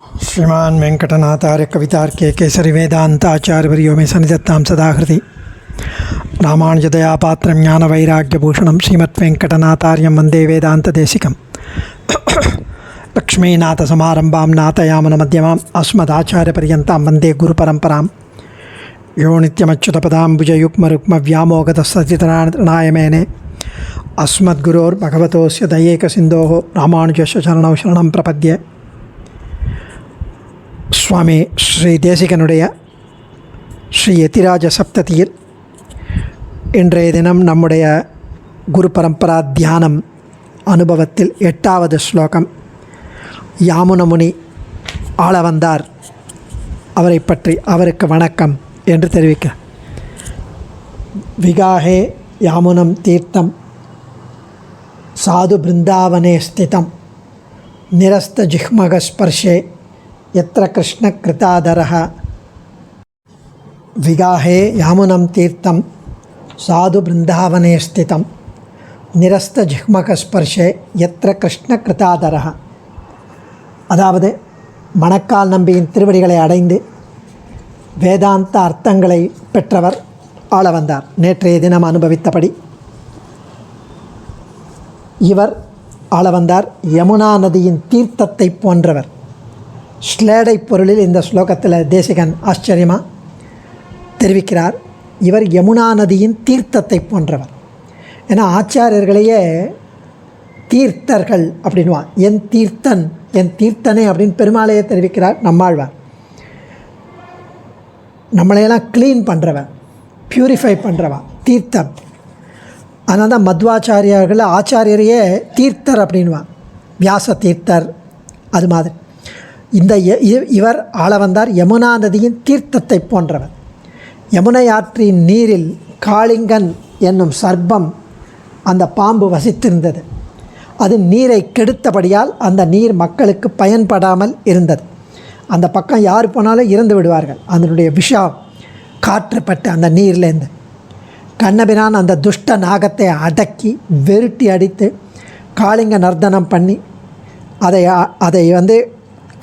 श्रीमान वेंकटनाथार्य कवितार्के केसरी वेदांत आचार्यवर्यो मे सन्निधत्तां सदाहृति रामानुजदयापात्रं ज्ञानवैराग्यभूषणं श्रीमद्वेंकटनाथार्यं वन्दे वेदान्तदेशिकं लक्ष्मीनाथसमारम्भां नाथयामनमध्यमाम् अस्मदाचार्यपर्यन्तां वन्दे गुरुपरम्परां यो नित्यमच्युतपदाम्बुजयुग्मरुक्मव्यामोगतस्ततितराणाय मेने अस्मद्गुरोर्भगवतोऽस्य दयैकसिन्धोः रामानुजस्य चरणौ शरणं प्रपद्ये. சுவாமி ஸ்ரீ தேசிகனுடைய ஸ்ரீ யதிராஜ சப்ததியில் இன்றைய தினம் நம்முடைய குரு பரம்பரா தியானம் அனுபவத்தில் 8வது ஸ்லோகம். யாமுனமுனி ஆள வந்தார், அவரை பற்றி அவருக்கு வணக்கம் என்று தெரிவிக்க. விகாஹே யாமுனம் தீர்த்தம் சாது பிருந்தாவனே ஸ்திதம் நிரஸ்த ஜிஹ்மக ஸ்பர்ஷே यत्र कृष्ण कृतादरः. विगाहे यामुनं तीर्थं साधु बृंदावने स्थितं निरस्त जिह्मकस्पर्शे यत्र कृष्ण कृतादरः. அதாவது மணக்கால் நம்பியின் திருவடிகளை அடைந்து வேதாந்த அர்த்தங்களை பெற்றவர் ஆள வந்தார். நேற்றைய தினம் அனுபவித்தபடி இவர் ஆள வந்தார் யமுனா நதியின் தீர்த்தத்தை போன்றவர். ஸ்லேடை பொருளில் இந்த ஸ்லோகத்தில் தேசிகன் ஆச்சரியமாக தெரிவிக்கிறார். இவர் யமுனா நதியின் தீர்த்தத்தை போன்றவர். ஏன்னா ஆச்சாரியர்களையே தீர்த்தர்கள் அப்படின்வா. என் தீர்த்தன், என் தீர்த்தனே அப்படின்னு பெருமாளையே தெரிவிக்கிறார் நம்மாழ்வார். நம்மளையெல்லாம் க்ளீன் பண்ணுறவன், ப்யூரிஃபை பண்ணுறவா தீர்த்தம். அதனால தான் மத்வாச்சாரியார்கள் ஆச்சாரியரையே தீர்த்தர் அப்படின்வா. வியாச தீர்த்தர் அது மாதிரி. இந்த இவர் ஆள வந்தார் யமுனா நதியின் தீர்த்தத்தை போன்றவர். யமுனை ஆற்றின் நீரில் காளிங்கன் என்னும் சர்ப்பம், அந்த பாம்பு வசித்திருந்தது. அது நீரை கெடுத்தபடியால் அந்த நீர் மக்களுக்கு பயன்படாமல் இருந்தது. அந்த பக்கம் யார் போனாலும் இறந்து விடுவார்கள். அதனுடைய விஷம் காற்றுப்பட்டு அந்த நீர்லேருந்து கண்ணபிரான் அந்த துஷ்ட நாகத்தை அடக்கி வெருட்டி அடித்து காளிங்க நர்த்தனம் பண்ணி அதை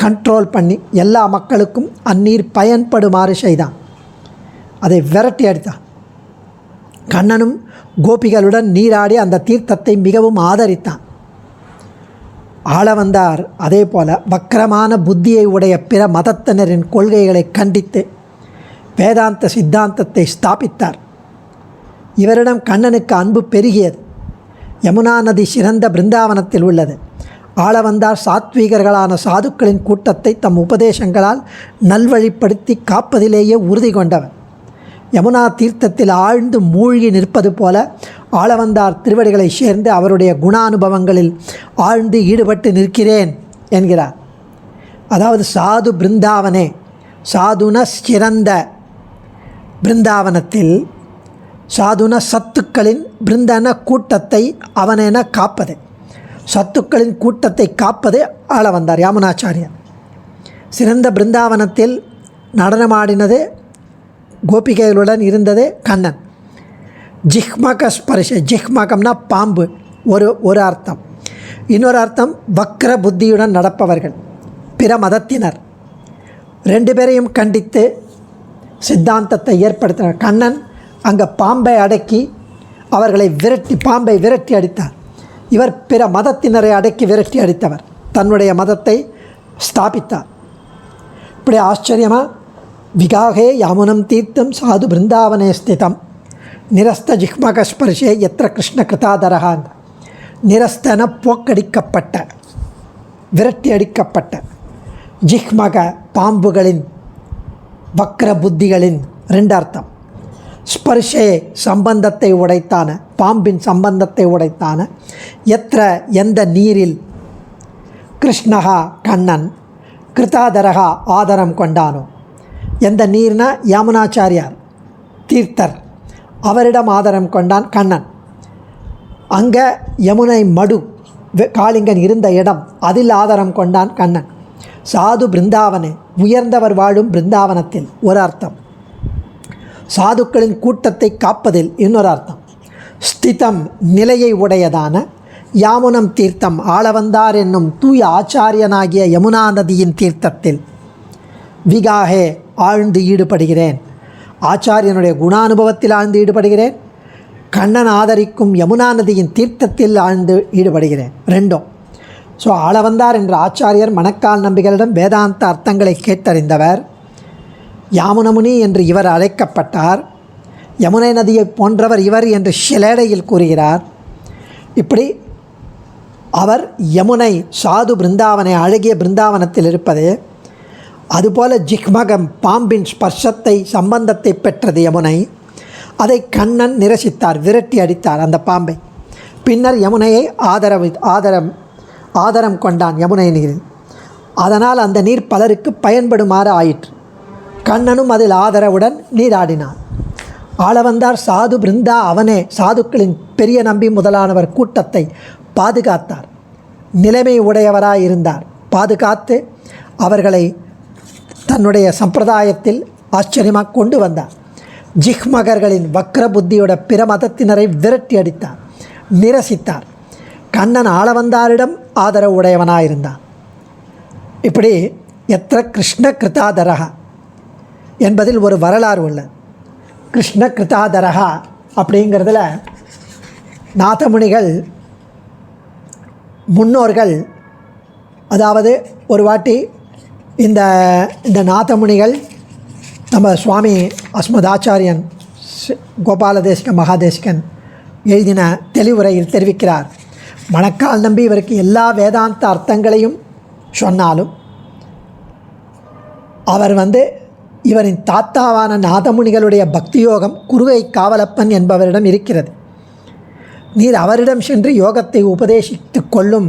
கண்ட்ரோல் பண்ணி எல்லா மக்களுக்கும் அந்நீர் பயன்படுமாறு செய்தான். அதை விரட்டி அடித்தான். கண்ணனும் கோபிகளுடன் நீராடி அந்த தீர்த்தத்தை மிகவும் ஆதரித்தான். ஆள வந்தார் அதே போல வக்கரமான புத்தியை உடைய பிற மதத்தினரின் கொள்கைகளை கண்டித்து வேதாந்த சித்தாந்தத்தை ஸ்தாபித்தார். இவரிடம் கண்ணனுக்கு அன்பு பெருகியது. யமுனா நதி சிறந்த பிருந்தாவனத்தில் உள்ளது. ஆள வந்தார் சாத்வீகர்களான சாதுக்களின் கூட்டத்தை தம் உபதேசங்களால் நல்வழிப்படுத்தி காப்பதிலேயே உறுதி கொண்டவர். யமுனா தீர்த்தத்தில் ஆழ்ந்து மூழ்கி நிற்பது போல ஆள வந்தார் திருவடிகளை சேர்ந்து அவருடைய குணானுபவங்களில் ஆழ்ந்து ஈடுபட்டு நிற்கிறேன் என்கிறார். அதாவது சாது பிருந்தாவனே, சாதுன சிறந்த பிருந்தாவனத்தில், சாதுன சத்துக்களின் பிருந்தன கூட்டத்தை அவனென காப்பது, சத்துக்களின் கூட்டத்தை காப்பது ஆள வந்தார் யாமுனாச்சாரியர். சிறந்த பிருந்தாவனத்தில் நடனமாடினது, கோபிகைகளுடன் இருந்தது கண்ணன். ஜிஹ்மக ஸ்பர்ஷ, ஜிஹ்மகம்னா பாம்பு ஒரு அர்த்தம். இன்னொரு அர்த்தம் வக்ர புத்தியுடன் நடப்பவர்கள், பிற மதத்தினர். ரெண்டு பேரையும் கண்டித்து சித்தாந்தத்தை ஏற்படுத்தினார். கண்ணன் அங்கே பாம்பை அடக்கி அவர்களை பாம்பை விரட்டி அடித்தார். இவர் பிற மதத்தினரை அடக்கி விரட்டி அடித்தவர், தன்னுடைய மதத்தை ஸ்தாபித்தார். இப்படி ஆச்சரியமாக விகாகே யாமுனம் தீர்த்தம் சாது பிருந்தாவனே ஸ்திதம் நிரஸ்த ஜிஹ்மக ஸ்பர்ஷே எத்திர கிருஷ்ண கிருதாதரகாங்க. நிரஸ்தன போக்கடிக்கப்பட்ட, விரட்டி அடிக்கப்பட்ட, ஜிஹ்மக பாம்புகளின், வக்ர புத்திகளின் ரெண்டு அர்த்தம். ஸ்பர்ஷே சம்பந்தத்தை உடைத்தான, பாம்பின் சம்பந்தத்தை உடைத்தான, எத்திர எந்த நீரில், கிருஷ்ணகா கண்ணன், கிருதாதரகா ஆதரம் கொண்டானோ, எந்த நீர்னா யாமுனாச்சாரியார் தீர்த்தர், அவரிடம் ஆதரம் கொண்டான் கண்ணன். அங்கே யமுனை மடு காளிங்கன் இருந்த இடம், அதில் ஆதரம் கொண்டான் கண்ணன். சாது பிருந்தாவனே, உயர்ந்தவர் வாழும் பிருந்தாவனத்தில் ஒரு அர்த்தம். சாதுக்களின் கூட்டத்தை காப்பதில் இன்னொரு அர்த்தம். ஸ்திதம் நிலையை உடையதான, யாமுனம் தீர்த்தம் ஆளவந்தார் என்னும் தூய ஆச்சாரியனாகிய யமுனா நதியின் தீர்த்தத்தில் விகாகே ஆழ்ந்து ஈடுபடுகிறேன். ஆச்சாரியனுடைய குணானுபவத்தில் ஆழ்ந்து ஈடுபடுகிறேன். கண்ணன் ஆதரிக்கும் யமுனா நதியின் தீர்த்தத்தில் ஆழ்ந்து ஈடுபடுகிறேன். ரெண்டும். ஸோ ஆளவந்தார் என்ற ஆச்சாரியர் மணக்கால் நம்பிகளிடம் வேதாந்த அர்த்தங்களை கேட்டறிந்தவர். யாமுனமுனி என்று இவர் அழைக்கப்பட்டார். யமுனை நதியை போன்றவர் இவர் என்று ஷிலேடையில் கூறுகிறார். இப்படி அவர் யமுனை சாது பிருந்தாவனை அழகிய பிருந்தாவனத்தில் இருப்பது. அதுபோல ஜிக்மகம் பாம்பின் ஸ்பர்ஷத்தை சம்பந்தத்தை பெற்றது யமுனை. அதை கண்ணன் நிரசித்தார், விரட்டி அடித்தார் அந்த பாம்பை. பின்னர் யமுனையை ஆதரம் கொண்டான் யமுனை நீரில். அதனால் அந்த நீர் பலருக்கு பயன்படுமாறு ஆயிற்று. கண்ணனும் அதில் ஆதரவுடன் நீராடினார். ஆளவந்தார் சாது பிருந்தா அவனே சாதுக்களின் பெரிய நம்பி முதலானவர் கூட்டத்தை பாதுகாத்தார். நிலைமை உடையவராயிருந்தார். பாதுகாத்து அவர்களை தன்னுடைய சம்பிரதாயத்தில் ஆச்சரியமாக கொண்டு வந்தார். ஜிஹ்மகர்களின் வக்ர புத்தியோட பிற மதத்தினரை விரட்டி அடித்தார், நிரசித்தார். கண்ணன் ஆளவந்தாரிடம் ஆதரவு உடையவனாயிருந்தான். இப்படி எத்திர கிருஷ்ண கிருதாதரகா என்பதில் ஒரு வரலாறு உள்ளது. கிருஷ்ண கிருதாதரகா அப்படிங்கிறதுல நாதமுனிகள் முன்னோர்கள், அதாவது ஒரு வாட்டி இந்த இந்த நாதமுனிகள் நம்ம சுவாமி அஸ்மதாச்சாரியன் கோபாலதேசிக மகாதேசிகன் எழுதின தெளிவுரையில் தெரிவிக்கிறார். மணக்கால் நம்பி இவருக்கு எல்லா வேதாந்த அர்த்தங்களையும் சொன்னாலும் அவர் இவரின் தாத்தாவான நாதமுனிகளுடைய பக்தியோகம் குருகை காவலப்பன் என்பவரிடம் இருக்கிறது. நீர் அவரிடம் சென்று யோகத்தை உபதேசித்து கொள்ளும்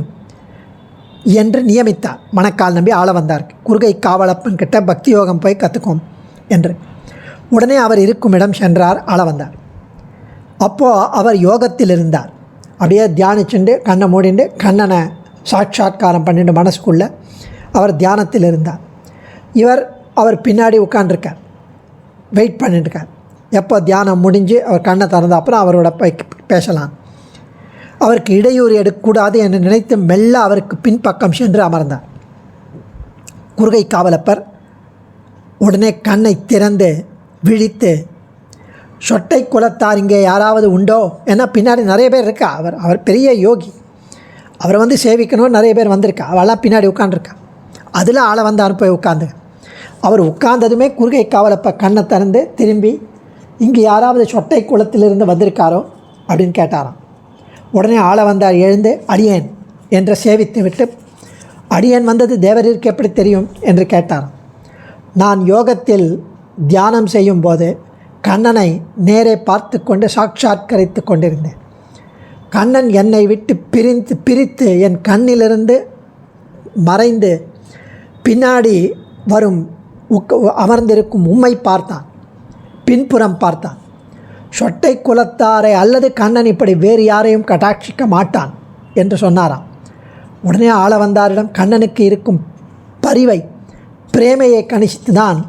என்று நியமித்தார். மணக்கால் நம்பி ஆளவந்தார் குருகை காவலப்பன் கிட்ட பக்தி யோகம் போய் கற்றுக்கோம் என்று. உடனே அவர் இருக்கும் இடம் சென்றார் ஆளவந்தார். அப்போது அவர் யோகத்தில் இருந்தார். அப்படியே தியானிச்சுண்டு கண்ணை மூடிண்டு கண்ணனை சாட்சாத்காரம் பண்ணிட்டு மனசுக்குள்ளே அவர் தியானத்தில் இருந்தார். அவர் பின்னாடி உட்காண்டிருக்கார், வெயிட் பண்ணிட்டுருக்கார். எப்போ தியானம் முடிஞ்சு அவர் கண்ணை திறந்த அப்புறம் அவரோட பேசலாம். அவருக்கு இடையூறு எடுக்கக்கூடாது என்று நினைத்து மெல்ல அவருக்கு பின்பக்கம் சென்று அமர்ந்தார். குருகை காவலப்பர் உடனே கண்ணை திறந்து விழித்து, சொட்டை குலத்தார் இங்கே யாராவது உண்டோ? ஏன்னா பின்னாடி நிறைய பேர் இருக்கா. அவர் பெரிய யோகி. அவரை சேவிக்கணும் நிறைய பேர் வந்திருக்கா. அவெல்லாம் பின்னாடி உட்காண்டிருக்கா. அதில் ஆளவந்தார் போய் உட்காந்து. அவர் உட்கார்ந்ததுமே குருகை காவலப்பர் கண்ணை திறந்து திரும்பி, இங்கே யாராவது சொட்டை குலத்திலிருந்து வந்திருக்காரோ அப்படின்னு கேட்டாராம். உடனே ஆளவந்தார் எழுந்து அடியேன் என்று சேவித்து விட்டு, அடியேன் வந்தது தேவரிற்கு எப்படி தெரியும் என்று கேட்டாராம். நான் யோகத்தில் தியானம் செய்யும் போது கண்ணனை நேரே பார்த்து கொண்டு சாட்சாத்கரித்து கொண்டிருந்தேன். கண்ணன் என்னை விட்டு பிரித்து என் கண்ணிலிருந்து மறைந்து பின்னாடி வரும் அமர்ந்திருக்கும் உம்மை பார்த்தான். பின்புறம் பார்த்தான். சொட்டை குலத்தாரை அல்லது கண்ணன் இப்படி வேறு யாரையும் கட்டாட்சிக்க மாட்டான் என்று சொன்னாராம். உடனே ஆளவந்தாரிடம் கண்ணனுக்கு இருக்கும் பரிவை பிரேமையை கணித்து தான்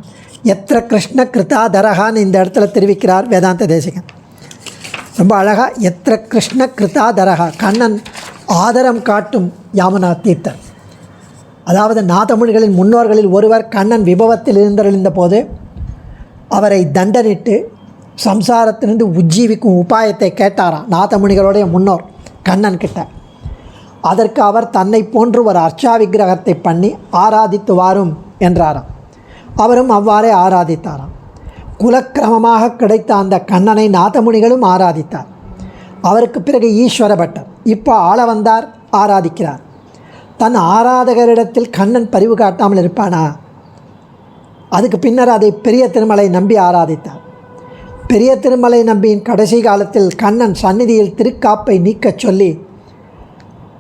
எத்திர கிருஷ்ண கிருதாதரகான்னு இந்த இடத்துல தெரிவிக்கிறார் வேதாந்த தேசிகன். ரொம்ப அழகாக எத்திர கிருஷ்ண கிருதாதரகா, கண்ணன் ஆதரம் காட்டும் யாமுனா தீர்த்தர். அதாவது நாதமுனிகளின் முன்னோர்களில் ஒருவர் கண்ணன் விபவத்தில் இருந்தறிந்த போது அவரை தண்டனிட்டு சம்சாரத்திலிருந்து உஜ்ஜீவிக்கும் உபாயத்தை கேட்டாராம். நாதமுனிகளுடைய முன்னோர் கண்ணன் கிட்ட. அதற்கு அவர் தன்னை போன்று ஒரு அர்ச்சா விக்கிரகத்தை பண்ணி ஆராதித்து வாரும் என்றாராம். அவரும் அவ்வாறே ஆராதித்தாராம். குலக்கிரமமாக கிடைத்த அந்த கண்ணனை நாதமுனிகளும் ஆராதித்தார். அவருக்கு பிறகு ஈஸ்வர பட்டர், இப்போ ஆளவந்தார் ஆராதிக்கிறார். தன் ஆராதகரிடத்தில் கண்ணன் பரிவு காட்டாமல் இருப்பானா? அதுக்கு பின்னர் அதை பெரிய திருமலை நம்பி ஆராதித்தார். பெரிய திருமலை நம்பியின் கடைசி காலத்தில் கண்ணன் சந்நிதியில் திருக்காப்பை நீக்கச் சொல்லி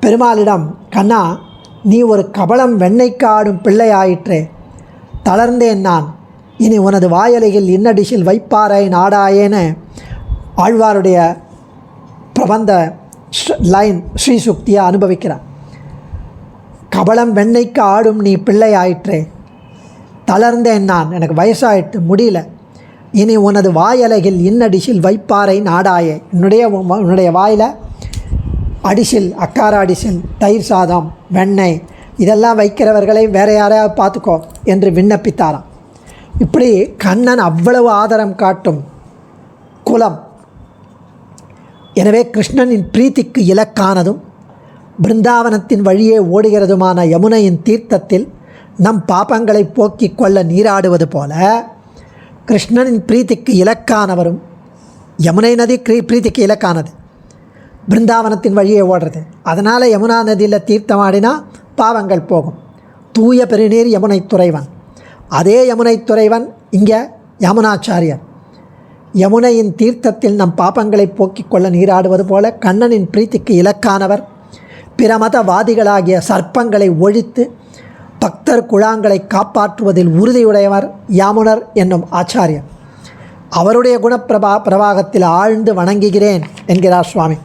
பெருமாளிடம், கண்ணா நீ ஒரு கபலம் வெண்ணெய்க்கு ஆடும் பிள்ளையாயிற்றே, தளர்ந்தேன் நான், இனி உனது வாயலையில் இன்னடிசில் வைப்பாரை நாடாயேன்னு ஆழ்வாருடைய பிரபந்த லைன் ஸ்ரீசுக்தியை அனுபவிக்கிறார். கபலம் வெண்ணெய்க்கு ஆடும் நீ பிள்ளை ஆயிற்றே, தளர்ந்தேன் நான், எனக்கு வயசாயிட்டு முடியல, இனி உனது வாயலகில் இன்னடிசில் வைப்பாரை நாடாயே, உன்னுடைய வாயில் அடிசில், அக்கார அடிசில், தயிர் சாதம், வெண்ணெய் இதெல்லாம் வைக்கிறவர்களை வேறு யாரையாவது பார்த்துக்கோ என்று விண்ணப்பித்தாராம். இப்படி கண்ணன் அவ்வளவு ஆதரம் காட்டும் குலம். எனவே கிருஷ்ணனின் பிரீத்திக்கு இலக்கானதும் பிருந்தாவனத்தின் வழியே ஓடுகிறதுமான யமுனையின் தீர்த்தத்தில் நம் பாபங்களை போக்கிக் கொள்ள நீராடுவது போல கிருஷ்ணனின் பிரீத்திக்கு இலக்கானவரும், யமுனை நதி பிரீத்திக்கு இலக்கானது, பிருந்தாவனத்தின் வழியே ஓடுறது. அதனால் யமுனா நதியில் தீர்த்தமாடினா பாவங்கள் போகும். தூய பெருநீர் யமுனை துறைவன். அதே யமுனை துறைவன் இங்கே யமுனாச்சாரியர். யமுனையின் தீர்த்தத்தில் நம் பாபங்களை போக்கிக் கொள்ள நீராடுவது போல கண்ணனின் பிரீத்திக்கு இலக்கானவர், பிரமதவாதிகளாகிய சர்ப்பங்களை ஒழித்து பக்தர் குழாங்களை காப்பாற்றுவதில் உறுதியுடையவர் யாமுனர் என்னும் ஆச்சாரியர். அவருடைய பிரவாகத்தில் ஆழ்ந்து வணங்குகிறேன் என்கிறார் சுவாமி.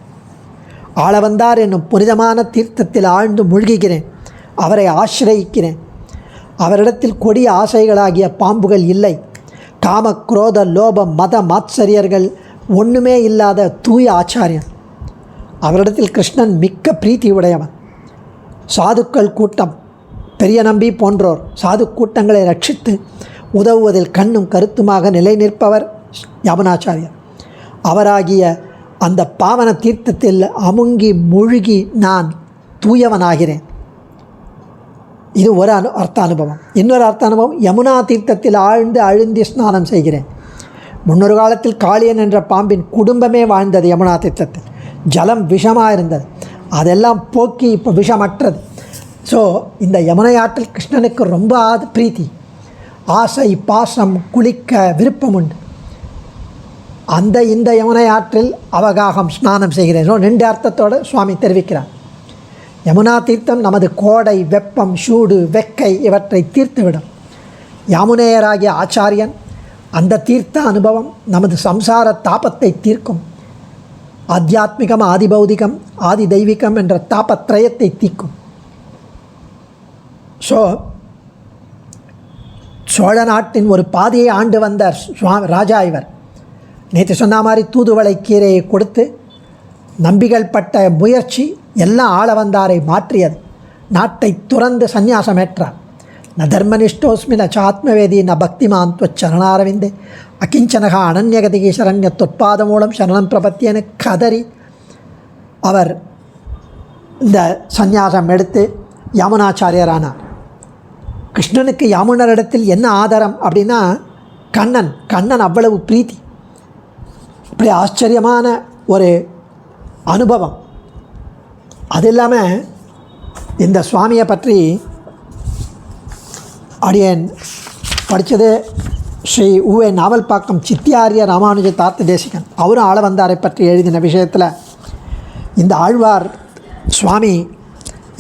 ஆளவந்தார் என்னும் புனிதமான தீர்த்தத்தில் ஆழ்ந்து மூழ்குகிறேன், அவரை ஆசிரயிக்கிறேன். அவரிடத்தில் கொடிய ஆசைகளாகிய பாம்புகள் இல்லை. காம, குரோத, லோபம், மத, மாத்சரியர்கள் ஒன்றுமே இல்லாத தூய ஆச்சாரியன். அவரிடத்தில் கிருஷ்ணன் மிக்க பிரீத்தி உடையவன். சாதுக்கள் கூட்டம், பெரிய நம்பி போன்றோர் சாது கூட்டங்களை ரட்சித்து உதவுவதில் கண்ணும் கருத்துமாக நிலை நிற்பவர் யமுனாச்சாரியர். அவராகிய அந்த பாவன தீர்த்தத்தில் அமுங்கி மூழ்கி நான் தூயவனாகிறேன். இது ஒரு அர்த்த அனுபவம். இன்னொரு அர்த்த அனுபவம், யமுனா தீர்த்தத்தில் ஆழ்ந்து அழுந்தி ஸ்நானம் செய்கிறேன். முன்னொரு காலத்தில் காளியன் என்ற பாம்பின் குடும்பமே வாழ்ந்தது யமுனா தீர்த்தத்தில். ஜலம் விஷமாக இருந்தது, அதெல்லாம் போக்கி இப்போ விஷமற்றது. ஸோ இந்த யமுனை ஆற்றில் கிருஷ்ணனுக்கு ரொம்ப பிரீத்தி, ஆசை, பாசம், குளிக்க விருப்பம் உண்டு. இந்த யமுனை ஆற்றில் அவகாகம் ஸ்நானம் செய்கிறேன். 2 அர்த்தத்தோடு சுவாமி தெரிவிக்கிறார். யமுனா தீர்த்தம் நமது கோடை, வெப்பம், சூடு, வெக்கை இவற்றை தீர்த்துவிடும். யாமுனேயராகிய ஆச்சாரியன் அந்த தீர்த்த அனுபவம் நமது சம்சார தாபத்தை தீர்க்கும். ஆத்தியாத்மிகம், ஆதிபௌதிகம், ஆதி தெய்வீகம் என்ற தாபத்ரயத்தை தீர்க்கும். ஸோ சோழ நாட்டின் ஒரு பாதியை ஆண்டு வந்த ராஜா இவர். நேற்று சொன்ன மாதிரி தூதுவளை கீரையை கொடுத்து நம்பிகள் பட்ட முயற்சி எல்லாம் ஆளவந்தாரை மாற்றியது. நாட்டை துறந்து சந்நியாசமேற்றார். ந தர்மனிஷ்டோஸ்மி ந சாத்மவேதி ந பக்திமான் சரணாரவிந்தே அகிஞ்சனகா அனன்யகதிகி சரண்ய தொற்பாத மூலம் சரணம் பிரபத்தியனு கதறி அவர் இந்த சந்நியாசம் எடுத்து யமுனாச்சாரியரானார். கிருஷ்ணனுக்கு யாமுனரிடத்தில் என்ன ஆதாரம் அப்படின்னா கண்ணன் அவ்வளவு பிரீத்தி. இப்படி ஆச்சரியமான ஒரு அனுபவம். அது இல்லாமல் இந்த சுவாமியை பற்றி அடியேன் படித்தது ஸ்ரீ உவே நாவல்பாக்கம் சித்தியாரிய ராமானுஜ தார்த்த தேசிகன். அவரும் ஆளவந்தாரை பற்றி எழுதின விஷயத்தில் இந்த ஆழ்வார் சுவாமி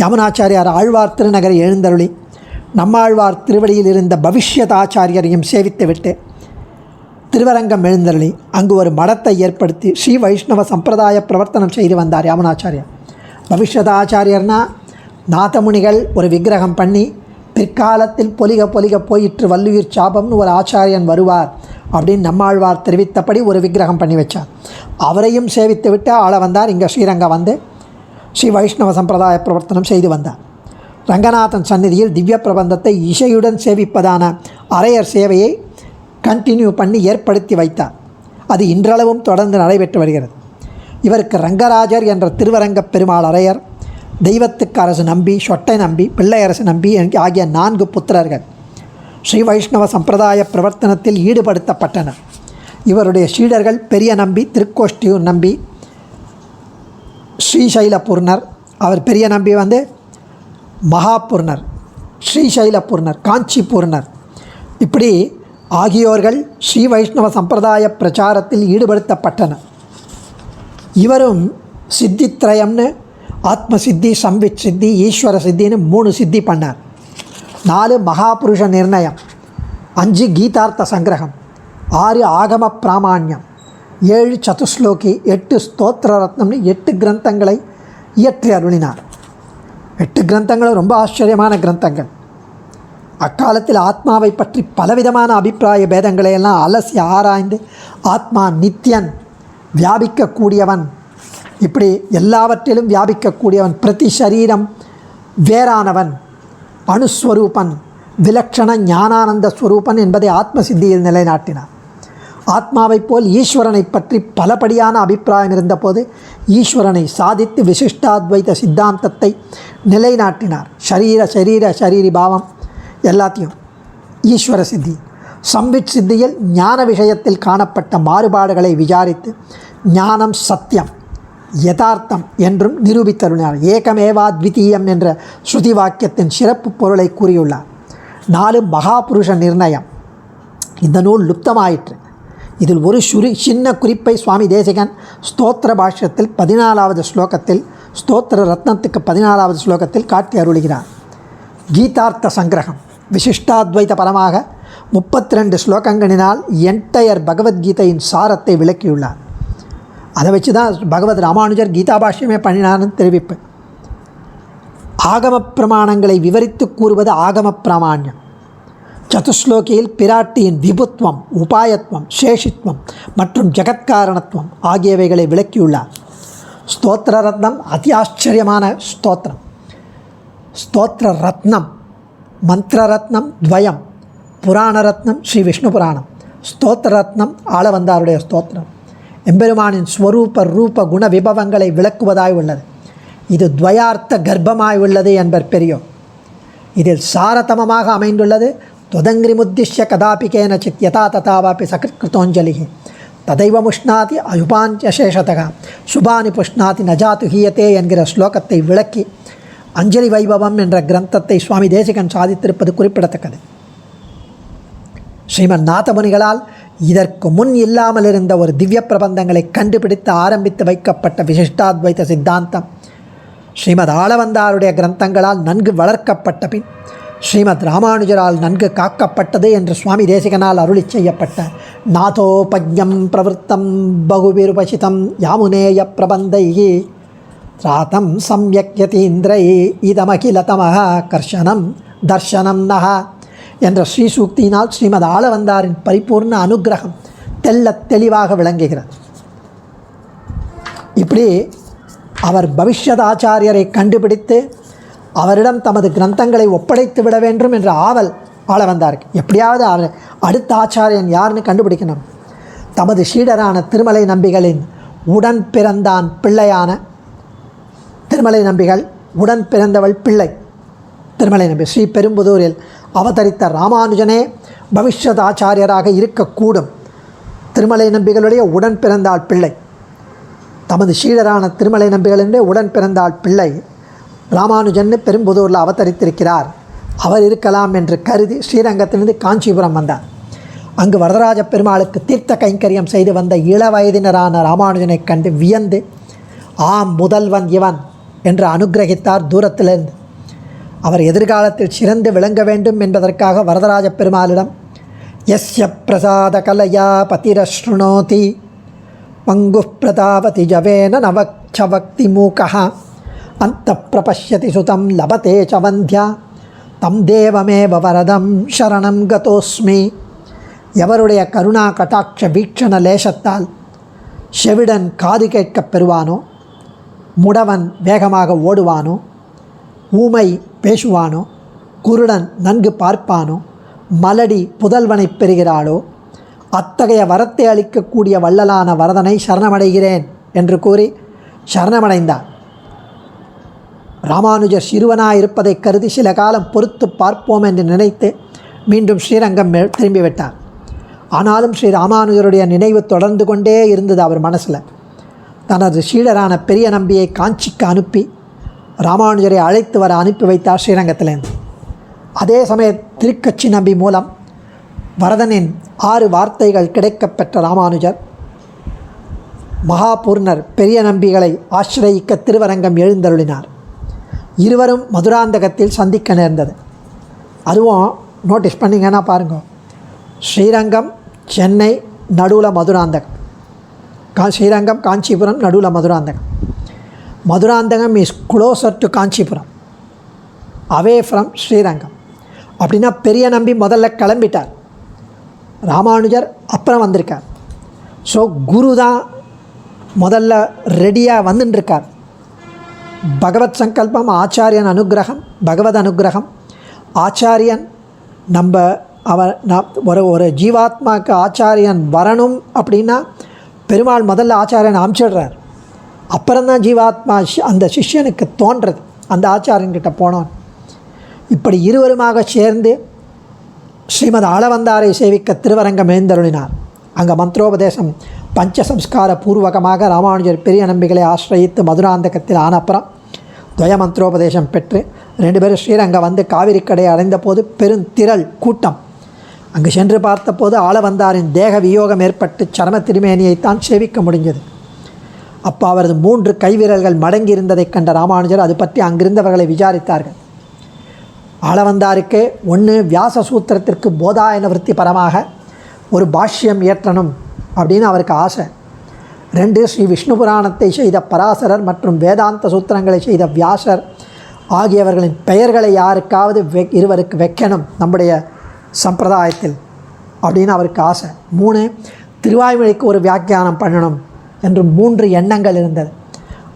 யமுனாச்சாரியார் ஆழ்வார் திருநகரை எழுந்தருளி நம்மாழ்வார் திருவடியில் இருந்த பவிஷ்யத் ஆச்சாரியரையும் சேவித்து விட்டு திருவரங்கம் எழுந்தருளி அங்கு ஒரு மடத்தை ஏற்படுத்தி ஸ்ரீ வைஷ்ணவ சம்பிரதாய பிரவர்த்தனம் செய்து வந்தார் யமுனாச்சாரியர். பவிஷ்யத் ஆச்சாரியர்னா நாதமுனிகள் ஒரு விக்கிரகம் பண்ணி பிற்காலத்தில் பொலிக போயிற்று வள்ளுயிர் சாபம்னு ஒரு ஆச்சாரியன் வருவார் அப்படின்னு நம்மாழ்வார் தெரிவித்தபடி ஒரு விக்கிரகம் பண்ணி வச்சார். அவரையும் சேவித்து விட்டு ஆள வந்தார். இங்கே ஸ்ரீரங்கம் வந்து ஸ்ரீ வைஷ்ணவ சம்பிரதாய பிரவர்த்தனம் செய்து வந்தார். ரங்கநாதன் சந்நிதியில் திவ்ய பிரபந்தத்தை இசையுடன் சேவிப்பதான அரையர் சேவையை கண்டினியூ பண்ணி ஏற்படுத்தி வைத்தார். அது இன்றளவும் தொடர்ந்து நடைபெற்று வருகிறது. இவருக்கு ரங்கராஜர் என்ற திருவரங்க பெருமாள் அரையர், தெய்வத்துக்கு அரசு நம்பி, சொட்டை நம்பி, பிள்ளையரசு நம்பி ஆகிய 4 புத்திரர்கள் ஸ்ரீ வைஷ்ணவ சம்பிரதாய பிரவர்த்தனத்தில் ஈடுபடுத்தப்பட்டனர். இவருடைய சீடர்கள் பெரிய நம்பி, திருக்கோஷ்டியூர் நம்பி, ஸ்ரீசைலபூர்ணர், அவர் பெரிய நம்பி வந்து மகாபூர்ணர், ஸ்ரீசைலபூர்ணர், காஞ்சிபூர்ணர், இப்படி ஆகியோர்கள் ஸ்ரீ வைஷ்ணவ சம்பிரதாய பிரச்சாரத்தில் ஈடுபடுத்தப்பட்டனர். இவரும் சித்தித்ரயம்னு ஆத்ம சித்தி, சம்வித் சித்தி, ஈஸ்வர சித்தின்னு 3 சித்தி பண்ணார். 4 மகாபுருஷ நிர்ணயம், 5 கீதார்த்த சங்கிரகம், 6 ஆகம பிராமாண்யம், 7 சதுஸ்லோகி, 8 ஸ்தோத்திர ரத்னம்னு 8 கிரந்தங்களை இயற்றி அருளினார். 8 கிரந்தங்களும் ரொம்ப ஆச்சரியமான கிரந்தங்கள். அக்காலத்தில் ஆத்மாவை பற்றி பலவிதமான அபிப்பிராய பேதங்களையெல்லாம் அலசி ஆராய்ந்து ஆத்மா நித்தியன், வியாபிக்கக்கூடியவன், இப்படி எல்லாவற்றிலும் வியாபிக்கக்கூடியவன், பிரதி சரீரம் வேறானவன், அணுஸ்வரூபன், விலட்சண ஞானானந்த ஸ்வரூபன் என்பதை ஆத்ம சித்தியில் நிலைநாட்டினார். ஆத்மாவைப் போல் ஈஸ்வரனை பற்றி பலபடியான அபிப்பிராயம் இருந்தபோது ஈஸ்வரனை சாதித்து விசிஷ்டாத்வைத சித்தாந்தத்தை நிலைநாட்டினார். சரீரி பாவம் எல்லாத்தையும் ஈஸ்வர சித்தி. சம்வித் சித்தியில் ஞான விஷயத்தில் காணப்பட்ட மாறுபாடுகளை விசாரித்து ஞானம் சத்தியம் யதார்த்தம் என்றும் நிரூபித்தருளினார். ஏகமேவாத்விதீயம் என்ற ஸ்ருதி வாக்கியத்தின் சிறப்பு பொருளை கூறியுள்ளார். 4 மகாபுருஷ நிர்ணயம். இந்த நூல் லுப்தமாயிற்று. இதில் ஒரு சின்ன குறிப்பை சுவாமி தேசிகன் ஸ்தோத்திர பாஷ்யத்தில் 14வது ஸ்லோகத்தில், ஸ்தோத்திர ரத்னத்துக்கு 14வது ஸ்லோகத்தில் காட்டி அருளுகிறார். கீதார்த்த சங்கிரகம் விசிஷ்டாத்வைத பரமாக 32 ஸ்லோகங்களினால் என்டையர் பகவத்கீதையின் சாரத்தை விளக்கியுள்ளார். அதை வச்சு தான் பகவத் ராமானுஜர் கீதா பாஷ்யமே பண்ணினார்னு தெரிவிப்பு. ஆகம பிரமாணங்களை விவரித்து கூறுவது ஆகம பிராமாண்யம். சதுஸ்லோகியில் பிராட்டியின் விபுத்துவம், உபாயத்துவம், சேஷித்துவம் மற்றும் ஜெகத்காரணத்துவம் ஆகியவைகளை விளக்கியுள்ளார். ஸ்தோத்திர ரத்னம் அதி ஆச்சரியமான ஸ்தோத்திரம். ஸ்தோத்திர ரத்னம், மந்திர ரத்னம் துவயம், புராண ரத்னம் ஸ்ரீ விஷ்ணு புராணம், ஸ்தோத்திர ரத்னம் ஆளவந்தாருடைய ஸ்தோத்திரம் எம்பெருமானின் ஸ்வரூப ரூப குண விபவங்களை விளக்குவதாய் உள்ளது. இது துவயார்த்த கர்ப்பமாய் உள்ளது என்பர் பெரியோர். இதில் சாரதமமாக அமைந்துள்ளது துவதங்கிரிமுத்திஷ்ய கதாபி கேனச்சித் யதா ததாவாபி சகிருத்தோஞ்சலிகி ததைவ முஷ்ணாதி அயுபாஞ்சசேஷதக சுபானி புஷ்ணாதி நஜாத்து ஹீயத்தே என்கிற ஸ்லோகத்தை விளக்கி அஞ்சலி வைபவம் என்ற கிரந்தத்தை சுவாமி தேசிகன் சாதித்திருப்பது குறிப்பிடத்தக்கது. ஸ்ரீமன் நாதமுனிகளால் இதற்கு முன் இல்லாமல் இருந்த ஒரு திவ்ய பிரபந்தங்களை கண்டுபிடித்து ஆரம்பித்து வைக்கப்பட்ட விசிஷ்டாத்வைத சித்தாந்தம் ஸ்ரீமத் ஆளவந்தாருடைய கிரந்தங்களால் நன்கு வளர்க்கப்பட்ட பின் ஸ்ரீமத் ராமானுஜரால் நன்கு காக்கப்பட்டது என்று சுவாமி தேசிகனால் அருளி செய்யப்பட்ட நாதோபஜ்யம் பிரவருத்தம் பகுவிருபசிதம் யாமுனேய பிரபந்தைஹி திராதம் சம்யக்யதீந்திரை இதமகிலதமஹ கர்ஷனம் தர்ஷனம் நஹ என்ற ஸ்ரீசூக்தியினால் ஸ்ரீமத் ஆளவந்தாரின் பரிபூர்ண அனுக்கிரகம் தெளிவாக விளங்குகிறது. இப்படி அவர் பவிஷ்யத் ஆச்சாரியரை கண்டுபிடித்து அவரிடம் தமது கிரந்தங்களை ஒப்படைத்து விட வேண்டும் என்ற ஆவல் ஆளவந்தாருக்கு. எப்படியாவது அவர் அடுத்த ஆச்சாரியன் யாருன்னு கண்டுபிடிக்கணும். தமது சீடரான திருமலை நம்பிகளின் உடன் பிறந்தான் பிள்ளையான திருமலை நம்பிகள் உடன் பிறந்தவள் பிள்ளை திருமலை நம்பி ஸ்ரீ பெரும்புதூரில் அவதரித்த ராமானுஜனே பவிஷ்யத் ஆச்சாரியராக இருக்கக்கூடும். திருமலை நம்பிகளுடைய உடன் பிறந்தாள் பிள்ளை, தமது சீடரான திருமலை நம்பிகளினுடைய உடன் பிறந்தாள் பிள்ளை ராமானுஜன் பெரும்புதூரில் அவதரித்திருக்கிறார், அவர் இருக்கலாம் என்று கருதி ஸ்ரீரங்கத்திலிருந்து காஞ்சிபுரம் வந்தார். அங்கு வரதராஜ பெருமாளுக்கு தீர்த்த கைங்கரியம் செய்து வந்த இளவயதினரான ராமானுஜனை கண்டு வியந்து ஆம் முதல்வன் இவன் என்று அனுக்கிரகித்தார் தூரத்திலிருந்து. அவர் எதிர்காலத்தில் சிறந்து விளங்க வேண்டும் என்பதற்காக வரதராஜ பெருமாளிடம் யஸ்ய பிரசாத கலையா பதிரஸ்ருணோதி பங்கு பிரதாபதி ஜவேன நவக்ஷவக்தி மூகா அந்த பிரபஷ்யதி சுதம் லபதே சவந்தியா தம் தேவமேவ வரதம் சரணம் கதோஸ்மி. எவருடைய கருணா கட்டாட்ச வீக்ஷண லேசத்தால் செவிடன் காது கேட்கப் பெறுவானோ, முடவன் வேகமாக ஓடுவானோ, ஊமை பேசுவானோ, குருடன் நன்கு பார்ப்பானோ, மலடி புதல்வனை பெறுகிறாளோ, அத்தகைய வரத்தை அளிக்கக்கூடிய வள்ளலான வரதனை சரணமடைகிறேன் என்று கூறி சரணமடைந்தார். ராமானுஜர் சிறுவனாயிருப்பதை கருதி சில காலம் பொறுத்து பார்ப்போம் என்று நினைத்து மீண்டும் ஸ்ரீரங்கம் திரும்பிவிட்டார். ஆனாலும் ஸ்ரீ ராமானுஜருடைய நினைவு தொடர்ந்து கொண்டே இருந்தது அவர் மனசில். தனது சீடரான பெரிய நம்பியை காஞ்சிக்கு அனுப்பி ராமானுஜரை அழைத்து வர அனுப்பி வைத்தார் ஸ்ரீரங்கத்திலேருந்து. அதே சமய திருக்கச்சி நம்பி மூலம் வரதனின் 6 வார்த்தைகள் கிடைக்கப்பெற்ற ராமானுஜர் மகாபூர்ணர் பெரிய நம்பிகளை ஆசிரயிக்க திருவரங்கம் எழுந்தருளினார். இருவரும் மதுராந்தகத்தில் சந்திக்க நேர்ந்தது. அதுவும் நோட்டீஸ் பண்ணிங்கன்னா பாருங்க, ஸ்ரீரங்கம் சென்னை நடுவில் மதுராந்தகம், ஸ்ரீரங்கம் காஞ்சிபுரம் நடுவில் Madurantakam. Madurantakam is closer to Kanchipuram, away from Srirangam. அப்படின்னா பெரிய நம்பி முதல்ல கிளம்பிட்டார், ராமானுஜர் அப்புறம் வந்திருக்கார். ஸோ குரு தான் முதல்ல ரெடியாக வந்துட்டுருக்கார். பகவத் சங்கல்பம், ஆச்சாரியன் அனுகிரகம், பகவத் அனுகிரகம். ஆச்சாரியன் ஒரு ஜீவாத்மாவுக்கு ஆச்சாரியன் வரணும் அப்படின்னா பெருமாள் முதல்ல ஆச்சாரியன் அமைச்சிடுறார். அப்புறம்தான் ஜீவாத்மா அந்த சிஷ்யனுக்கு தோன்றது அந்த ஆச்சாரியன்கிட்ட போனோம். இப்படி இருவருமாக சேர்ந்து ஸ்ரீமத் ஆளவந்தாரை சேவிக்க திருவரங்கம் எழுந்தருளினார். அங்கே மந்திரோபதேசம் பஞ்சசம்ஸ்கார பூர்வகமாக ராமானுஜர் பெரிய நம்பிகளை ஆசிரயித்து மதுராந்தகத்தில் ஆனப்புறம் துவய மந்திரோபதேசம் பெற்று 2 பேரும் ஸ்ரீரங்கம் வந்து காவிரி கடை அடைந்த போது பெருந்திரள் கூட்டம் அங்கு சென்று பார்த்தபோது ஆளவந்தாரின் தேக வியோகம் ஏற்பட்டு சரம திருமேனியைத்தான் சேவிக்க முடிஞ்சது. அப்போ அவரது 3 கைவிரல்கள் மடங்கி இருந்ததைக் கண்ட ராமானுஜர் அது பற்றி அங்கிருந்தவர்களை விசாரித்தார்கள். ஆளவந்தாருக்கு 1 வியாச சூத்திரத்திற்கு போதாயன விருத்தி பரமாக ஒரு பாஷ்யம் இயற்றணும் அப்படின்னு அவருக்கு ஆசை. 2 ஸ்ரீ விஷ்ணு புராணத்தை செய்த பராசரர் மற்றும் வேதாந்த சூத்திரங்களை செய்த வியாசர் ஆகியவர்களின் பெயர்களை யாருக்காவது இருவருக்கு வைக்கணும் நம்முடைய சம்பிரதாயத்தில் அப்படின்னு அவருக்கு ஆசை. 3 திருவாய்மொழிக்கு ஒரு வியாக்கியானம் பண்ணணும் என்று 3 எண்ணங்கள் இருந்தது.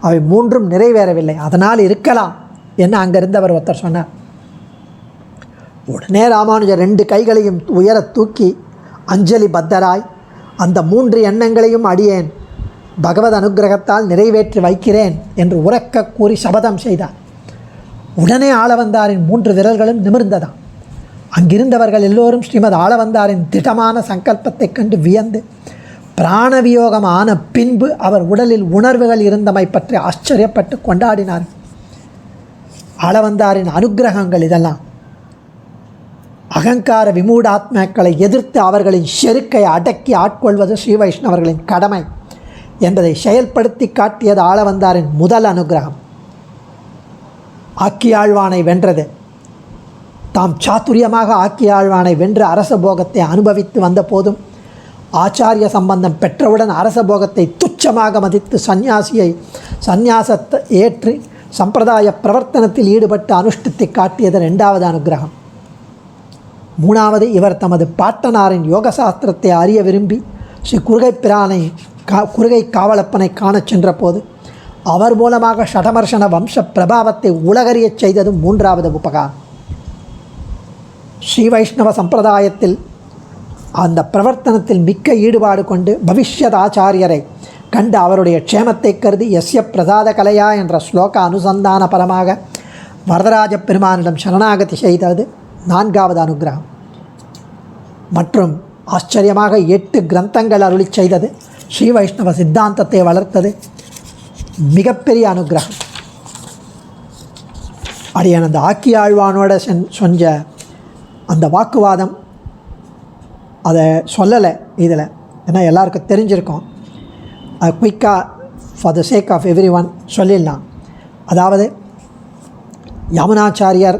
அவை 3ம் நிறைவேறவில்லை. அதனால் இருக்கலாம் என்ன அங்கிருந்தவர் ஒருத்தர் சொன்னார். உடனே ராமானுஜர் 2 கைகளையும் உயர தூக்கி அஞ்சலி பத்தராய் அந்த 3 எண்ணங்களையும் அடியேன் பகவத் அனுகிரகத்தால் நிறைவேற்றி வைக்கிறேன் என்று உரக்க கூறி சபதம் செய்தார். உடனே ஆளவந்தாரின் 3 விரல்களும் நிமிர்ந்ததாம். அங்கிருந்தவர்கள் எல்லோரும் ஸ்ரீமத் ஆளவந்தாரின் திடமான சங்கல்பத்தை கண்டு வியந்து பிராணவியோகம் ஆன பின்பு அவர் உடலில் உணர்வுகள் இருந்தமை பற்றி ஆச்சரியப்பட்டு கொண்டாடினார். ஆளவந்தாரின் அனுகிரகங்கள் இதெல்லாம் அகங்கார விமூடாத்மாக்களை எதிர்த்து அவர்களின் செருக்கை அடக்கி ஆட்கொள்வது ஸ்ரீ வைஷ்ணவர்களின் கடமை என்பதை செயல்படுத்தி காட்டியது ஆளவந்தாரின் முதல் அனுகிரகம். ஆக்கியாழ்வானை வென்றது. தாம் சாத்துரியமாக ஆக்கியாழ்வானை வென்று அரச போகத்தை அனுபவித்து வந்த போதும் ஆச்சாரிய சம்பந்தம் பெற்றவுடன் அரச போகத்தை துச்சமாக மதித்து சந்நியாசத்தை ஏற்று சம்பிரதாய பிரவர்த்தனத்தில் ஈடுபட்டு அனுஷ்டித்து காட்டியது 2வது அனுகிரகம். 3வது இவர் தமது பாட்டனாரின் யோகசாஸ்திரத்தை அறிய விரும்பி ஸ்ரீ குருகை காவலப்பனை காணச் சென்ற போது அவர் மூலமாக ஷடமர்ஷன வம்ச பிரபாவத்தை உலகறியச் செய்ததும் 3வது உபகாரம். ஸ்ரீ வைஷ்ணவ சம்பிரதாயத்தில் அந்த பிரவர்த்தனத்தில் மிக்க ஈடுபாடு கொண்டு பவிஷ்யத் ஆச்சாரியரை கண்டு அவருடைய க்ஷேமத்தை கருதி எஸ்ய பிரசாத கலையா என்ற ஸ்லோக அனுசந்தான பரமாக வரதராஜ பெருமானிடம் சரணாகதி செய்தது 4வது அனுகிரகம். மற்றும் ஆச்சரியமாக 8 கிரந்தங்கள் அருளி செய்தது ஸ்ரீ வைஷ்ணவ சித்தாந்தத்தை வளர்த்தது மிகப்பெரிய அனுகிரகம். அடியான் அந்த ஆக்கியாழ்வானோட சொன்ன அந்த வாக்குவாதம் அதை சொல்லலை இதில், ஏன்னா எல்லாருக்கும் தெரிஞ்சிருக்கோம். அது குயிக்காக for the sake of every one சொல்லிடலாம். அதாவது யமுனாச்சாரியர்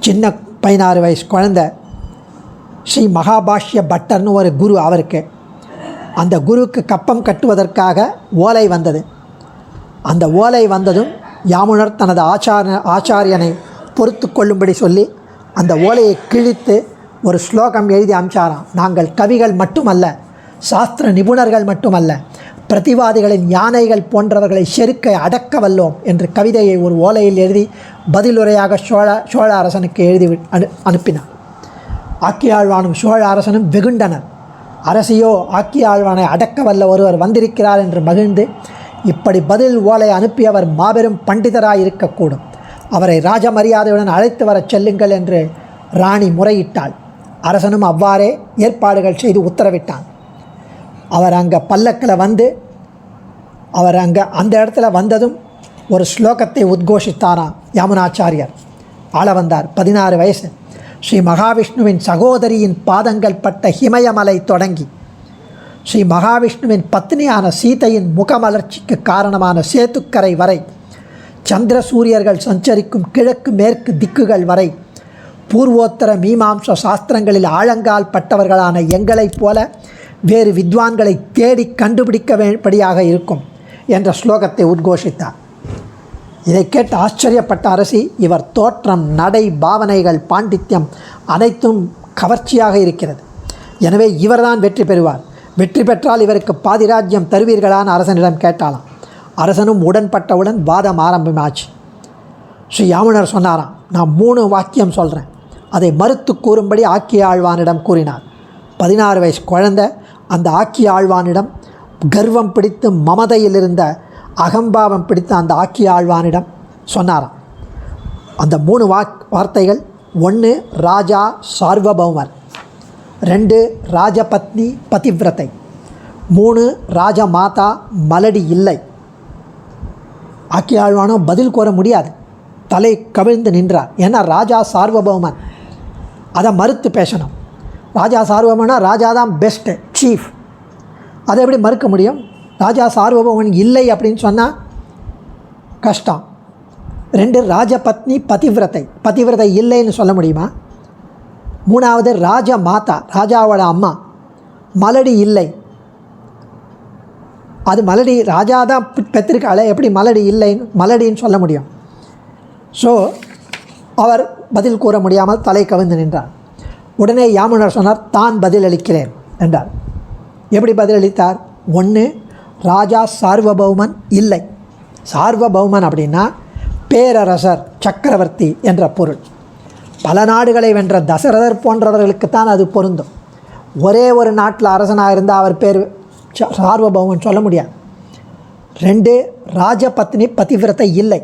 சின்ன 16 வயசு குழந்தை, ஸ்ரீ மகாபாஷ்ய பட்டர்னு ஒரு குரு அவருக்கு. அந்த குருவுக்கு கப்பம் கட்டுவதற்காக ஓலை வந்தது. அந்த ஓலை வந்ததும் யாமுனர் தனது ஆச்சாரியனை பொறுத்து கொள்ளும்படி சொல்லி அந்த ஓலையை கிழித்து ஒரு ஸ்லோகம் எழுதி அனுப்பிச்சாராம். நாங்கள் கவிகள் மட்டுமல்ல, சாஸ்திர நிபுணர்கள் மட்டுமல்ல, பிரதிவாதிகளின் யானைகள் போன்றவர்களை செருக்கை அடக்க வல்லோம் என்று கவிதையை ஒரு ஓலையில் எழுதி பதிலுரையாக சோழ அரசனுக்கு எழுதி அனுப்பினார். ஆக்கியாழ்வானும் சோழ அரசனும் வெகுண்டனர். அரசியோ ஆக்கியாழ்வானை அடக்க வல்ல ஒருவர் வந்திருக்கிறார் என்று மகிழ்ந்து, இப்படி பதில் ஓலை அனுப்பியவர் மாபெரும் பண்டிதராய் இருக்கக்கூடும், அவரை ராஜ மரியாதையுடன் அழைத்து வரச் செல்லுங்கள் என்று ராணி முறையிட்டாள். அரசனும் அவ்வாறே ஏற்பாடுகள் செய்து உத்தரவிட்டான். அவர் அங்கே பல்லக்கில் வந்து அந்த இடத்துல வந்ததும் ஒரு ஸ்லோகத்தை உத்கோஷித்தாராம் யமுனாச்சாரியர். ஆளவந்தார் 16 வயசு. ஸ்ரீ மகாவிஷ்ணுவின் சகோதரியின் பாதங்கள் பட்ட ஹிமயமலை தொடங்கி ஸ்ரீ மகாவிஷ்ணுவின் பத்னியான சீதையின் முகமலர்ச்சிக்கு காரணமான சேத்துக்கரை வரை, சந்திர சூரியர்கள் சஞ்சரிக்கும் கிழக்கு மேற்கு திக்குகள் வரை, பூர்வோத்தர மீமாம்ச சாஸ்திரங்களில் ஆழங்கால் பட்டவர்களான எங்களைப் போல வேறு வித்வான்களை தேடி கண்டுபிடிக்கபடியாக இருக்கும் என்ற ஸ்லோகத்தை உத்கோஷித்தார். இதை கேட்டு ஆச்சரியப்பட்ட அரசி, இவர் தோற்றம், நடை, பாவனைகள், பாண்டித்யம் அனைத்தும் கவர்ச்சியாக இருக்கிறது, எனவே இவர்தான் வெற்றி பெறுவார், வெற்றி பெற்றால் இவருக்கு பாதி ராஜ்யம் தருவீர்களான்னு அரசனிடம் கேட்டாலாம். அரசனும் உடன்பட்டவுடன் வாதம் ஆரம்பமாச்சு. ஸ்ரீ யாமுனர் சொன்னாராம், நான் 3 வாக்கியம் சொல்கிறேன், அதை மறுத்து கூறும்படி ஆக்கிய ஆழ்வானிடம் கூறினார். 16 வயசு குழந்தை அந்த ஆக்கிய ஆழ்வானிடம் கர்வம் பிடித்து மமதையில் இருந்த அகம்பாவம் பிடித்த அந்த ஆக்கிய ஆழ்வானிடம் சொன்னாராம். அந்த 3 வார்த்தைகள்: 1 ராஜா சார்வபௌமர், 2 ராஜபத்னி பதிவிரதை, 3 ராஜமாதா மலடி இல்லை. ஆக்கிய ஆழ்வானோ பதில் கூற முடியாது, தலை கவிழ்ந்து நின்றார். ஏன்னா ராஜா சார்வபௌமன், அதை மறுத்து பேசணும். ராஜா சார்வபௌமனா ராஜா தான் பெஸ்ட்டு சீஃப், அதை எப்படி மறுக்க முடியும்? ராஜா சார்வபௌமன் இல்லை அப்படின்னு சொன்னால் கஷ்டம். 2 ராஜபத்னி பதிவிரதை, பதிவிரதை இல்லைன்னு சொல்ல முடியுமா? 3வது ராஜ மாதா, ராஜாவோட அம்மா மலடி இல்லை. அது மலடி ராஜா தான் பெற்றிருக்காளே, எப்படி மலடி இல்லைன்னு மலடின்னு சொல்ல முடியும்? ஸோ அவர் பதில் கூற முடியாமல் தலை கவிழ்ந்து நின்றார். உடனே யாமுனர் சொன்னார், தான் பதிலளிக்கிறேன் என்றார். எப்படி பதிலளித்தார்? 1 ராஜா சார்வபௌமன் இல்லை. சார்வபௌமன் அப்படின்னா பேரரசர், சக்கரவர்த்தி என்ற பொருள். பல நாடுகளை வென்ற தசரதர் போன்றவர்களுக்குத்தான் அது பொருந்தும். ஒரே ஒரு நாட்டில் அரசனாக இருந்தால் அவர் பேர் சார்வபௌமன் சொல்ல முடியாது. 2 ராஜபத்னி பதிவிரதை இல்லை.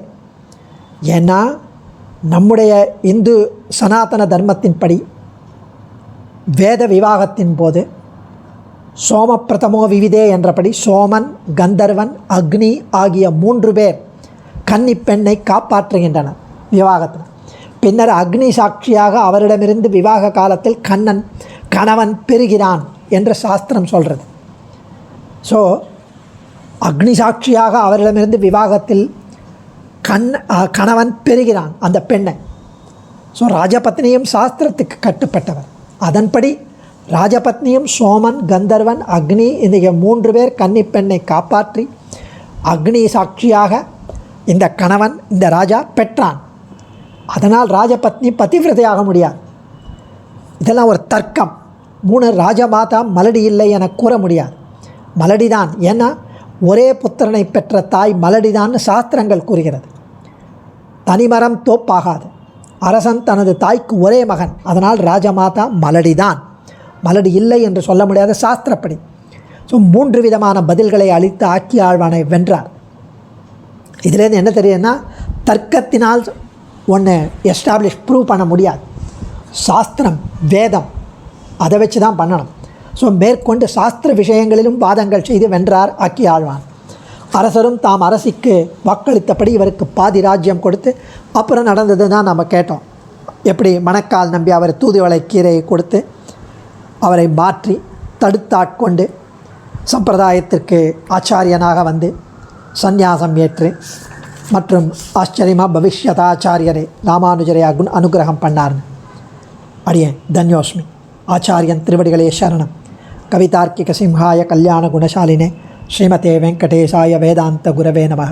ஏன்னா நம்முடைய இந்து சனாதன தர்மத்தின்படி வேத விவாகத்தின் போது சோமப்பிரதமோ விவிதே என்றபடி சோமன், கந்தர்வன், அக்னி ஆகிய 3 பேர் கன்னி பெண்ணை காப்பாற்றுகின்றனர் விவாகத்தில். பின்னர் அக்னி சாட்சியாக அவரிடமிருந்து விவாக காலத்தில் கணவன் பெறுகிறான் என்று சாஸ்திரம் சொல்கிறது. ஸோ அக்னி சாட்சியாக அவரிடமிருந்து விவாகத்தில் கணவன் பெறுகிறான் அந்த பெண்ணை. ஸோ ராஜபத்னியும் சாஸ்திரத்துக்கு கட்டுப்பட்டவர். அதன்படி ராஜபத்னியும் சோமன், கந்தர்வன், அக்னி இந்த 3 பேர் கன்னி பெண்ணை காப்பாற்றி அக்னி சாட்சியாக இந்த கணவன், இந்த ராஜா பெற்றான். அதனால் ராஜபத்னி பதிவிரதையாக முடியாது. இதெல்லாம் ஒரு தர்க்கம். 3 ராஜமாதா மலடி இல்லை என கூற முடியாது. மலடிதான். ஏன்னா ஒரே புத்திரனை பெற்ற தாய் மலடிதான் சாஸ்திரங்கள் கூறுகிறது. தனிமரம் தோப்பாகாது. அரசன் தனது தாய்க்கு ஒரே மகன், அதனால் ராஜமாதா மலடிதான், மலடி இல்லை என்று சொல்ல முடியாத சாஸ்திரப்படி. ஸோ 3 விதமான பதில்களை அளித்து ஆக்கிய ஆழ்வானை வென்றார். இதுலேருந்து என்ன தெரியுதுன்னா, தர்க்கத்தினால் ஒன்று ப்ரூவ் பண்ண முடியாது. சாஸ்திரம், வேதம், அதை வச்சு தான் பண்ணணும். ஸோ மேற்கொண்டு சாஸ்திர விஷயங்களிலும் வாதங்கள் செய்து வென்றார் ஆக்கிய ஆழ்வான். அரசரும் தாம் அரசிக்கு வாக்களித்தபடி இவருக்கு பாதி ராஜ்யம் கொடுத்து, அப்புறம் நடந்தது தான் நம்ம கேட்டோம். எப்படி மணக்கால் நம்பி அவர் தூதுவளை கீரையை கொடுத்து அவரை மாற்றி தடுத்தாட்கொண்டு சம்பிரதாயத்திற்கு ஆச்சாரியனாக வந்து சந்நியாசம் ஏற்று மற்றும் ஆச்சரியமாக பவிஷ்யதாச்சாரியரை ராமானுஜரை அனுகிரகம் பண்ணார்னு. அடியேன் தன்யோஸ்மி. ஆச்சாரியன் திருவடிகளே சரணம். கவிதார்க்கிக சிம்ஹாய கல்யாண குணசாலினே ஸ்ரீமதே வெங்கடேசாய வேதாந்த குரவே நமः.